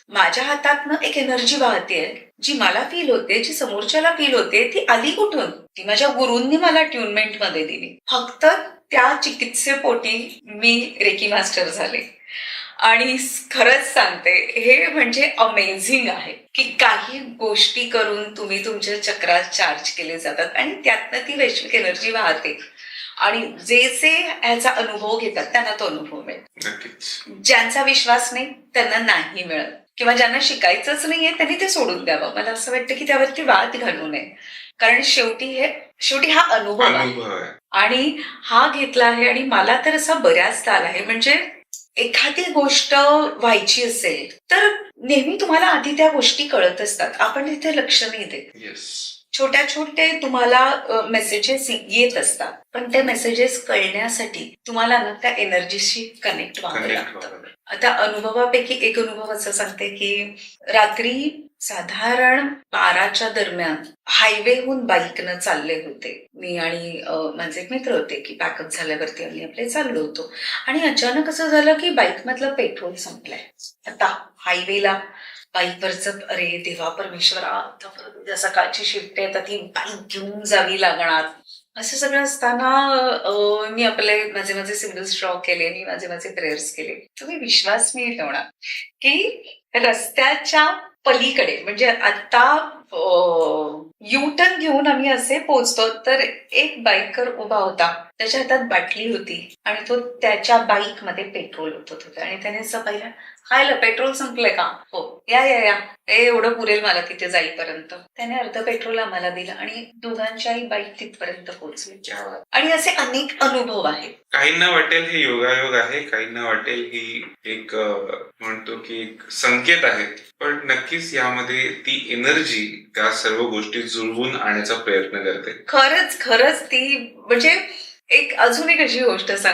माझ्या हातातनं एक एनर्जी वाहतेय, जी मला फील होते, जी समोरच्याला फील होते, ती आली कुठून? ती माझ्या गुरूंनी मला ट्यूनमेंट मध्ये दिली. फक्त त्या चिकित्सेपोटी मी रेकी मास्टर झाले. आणि खरंच सांगते, हे म्हणजे अमेझिंग आहे की काही गोष्टी करून तुम्ही तुमच्या चक्रात चार्ज केले जातात आणि त्यातनं ती वैश्विक एनर्जी वाहते. आणि जे ह्याचा अनुभव घेतात त्यांना तो अनुभव मिळतो. ज्यांचा विश्वास नाही त्यांना नाही मिळत, किंवा ज्यांना शिकायचंच नाहीये त्यांनी ते सोडून द्यावं. मला असं वाटतं की त्यावरती वाद घालू नये, कारण शेवटी हा अनुभव आहे आणि हा घेतला आहे. आणि मला तर असा बऱ्याचदा आला आहे, म्हणजे एखादी गोष्ट व्हायची असेल तर नेहमी तुम्हाला आधी त्या गोष्टी कळत असतात, आपण तिथे लक्ष नाही देत. छोट्या छोटे तुम्हाला मेसेजेस येत असतात, पण ते मेसेजेस कळण्यासाठी तुम्हाला ना त्या एनर्जीशी कनेक्ट व्हावं लागतं. आता अनुभवापैकी एक अनुभव असं सांगते की रात्री साधारण 12च्या दरम्यान हायवेहून बाईकनं चालले होते मी आणि माझे एक मित्र होते, की पॅकअप झाल्यावरती आम्ही आपले चाललो होतो. आणि अचानक असं झालं की बाईक मधलं पेट्रोल संपलंय. आता हायवेला बाईकवरच, अरे देवा परमेश्वरा, उद्या सकाळची शिफ्ट आहे, तर ती बाईक घेऊन जावी लागणार. असं सगळं असताना मी माझे सिम्बल्स ड्रॉ केले, मी माझे प्रेयर्स केले. तुम्ही विश्वास नाही ठेवणार की रस्त्याच्या पलीकडे, म्हणजे आता युटर्न घेऊन आम्ही असे पोहोचतो तर एक बाईकर उभा होता, त्याच्या हातात बाटली होती आणि तो त्याच्या बाईक मध्ये पेट्रोल ओतत होता. आणि त्याने असं पाहिलं, खायला पेट्रोल संपलंय का? हो, या या या, एवढं पुरेल मला तिथे जाईपर्यंत. त्याने अर्ध पेट्रोल आम्हाला दिलं आणि दोघांच्याही बाईक तिथपर्यंत पोहोचली. आणि असे अनेक अनुभव आहेत. काहींना वाटेल हे योगायोग आहे, काहींना वाटेल ही एक म्हणतो की एक संकेत आहे, पण नक्कीच यामध्ये ती एनर्जी त्या सर्व गोष्टी जुळवून आणण्याचा प्रयत्न करते. खरंच ती म्हणजे एक अजून एक अशी गोष्ट सांग.